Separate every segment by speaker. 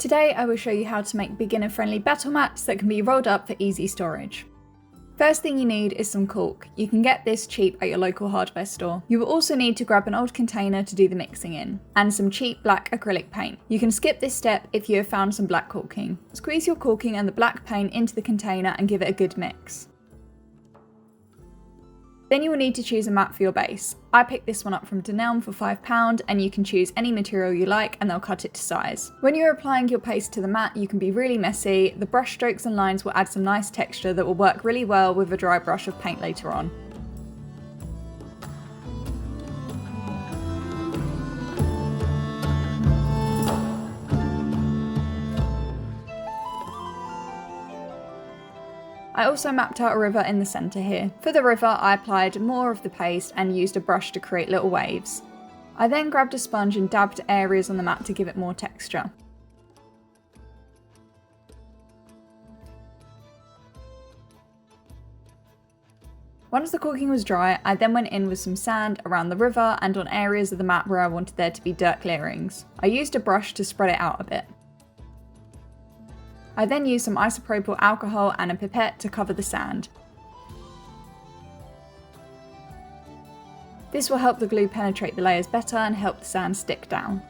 Speaker 1: Today I will show you how to make beginner-friendly battle mats that can be rolled up for easy storage. First thing you need is some caulk. You can get this cheap at your local hardware store. You will also need to grab an old container to do the mixing in, and some cheap black acrylic paint. You can skip this step if you have found some black caulking. Squeeze your caulking and the black paint into the container and give it a good mix. Then you will need to choose a mat for your base. I picked this one up from Dunelm for £5 and you can choose any material you like and they'll cut it to size. When you're applying your paste to the mat you can be really messy. The brush strokes and lines will add some nice texture that will work really well with a dry brush of paint later on. I also mapped out a river in the centre here. For the river I applied more of the paste and used a brush to create little waves. I then grabbed a sponge and dabbed areas on the mat to give it more texture. Once the caulking was dry, I then went in with some sand around the river and on areas of the mat where I wanted there to be dirt clearings. I used a brush to spread it out a bit. I then used some isopropyl alcohol and a pipette to cover the sand. This will help the glue penetrate the layers better and help the sand stick down.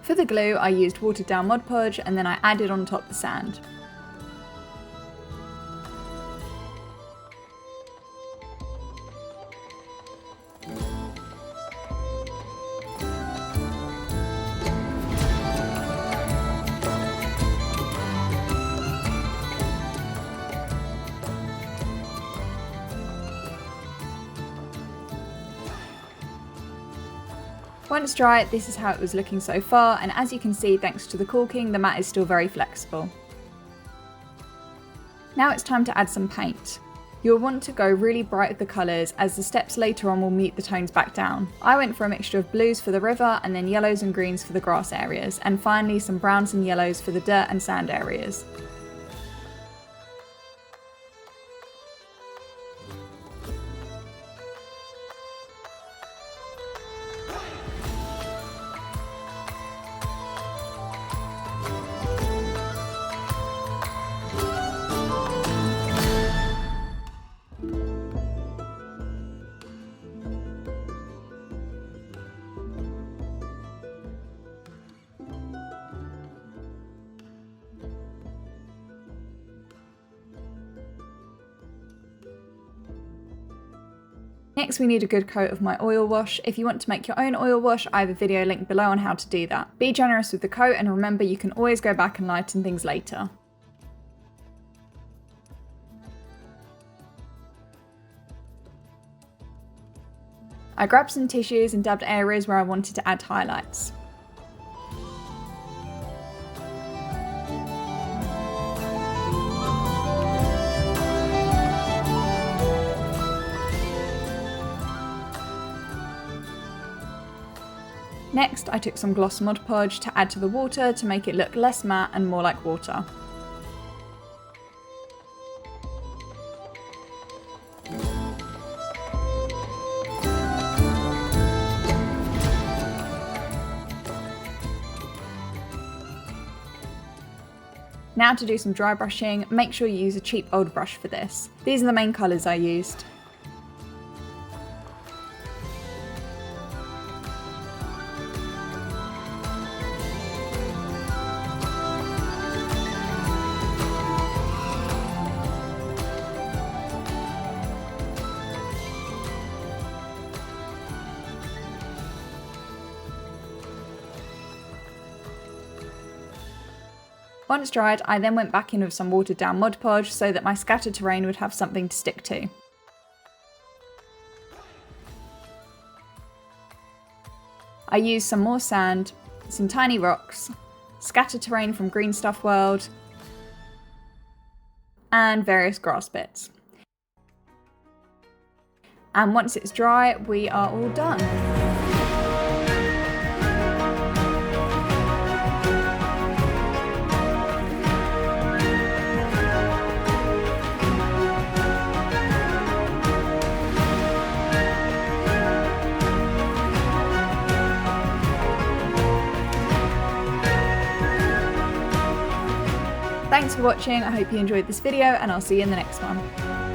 Speaker 1: For the glue I used watered down Mod Podge and then I added on top the sand. Once dry, this is how it was looking so far, and as you can see, thanks to the caulking, the mat is still very flexible. Now it's time to add some paint. You'll want to go really bright with the colours as the steps later on will mute the tones back down. I went for a mixture of blues for the river and then yellows and greens for the grass areas, and finally some browns and yellows for the dirt and sand areas. Next we need a good coat of my oil wash. If you want to make your own oil wash, I have a video linked below on how to do that. Be generous with the coat and remember you can always go back and lighten things later. I grabbed some tissues and dabbed areas where I wanted to add highlights. Next, I took some gloss Mod Podge to add to the water to make it look less matte and more like water. Now to do some dry brushing, make sure you use a cheap old brush for this. These are the main colours I used. Once dried, I then went back in with some watered down Mod Podge so that my scattered terrain would have something to stick to. I used some more sand, some tiny rocks, scattered terrain from Green Stuff World, and various grass bits. And once it's dry, we are all done. Thanks for watching, I hope you enjoyed this video and I'll see you in the next one.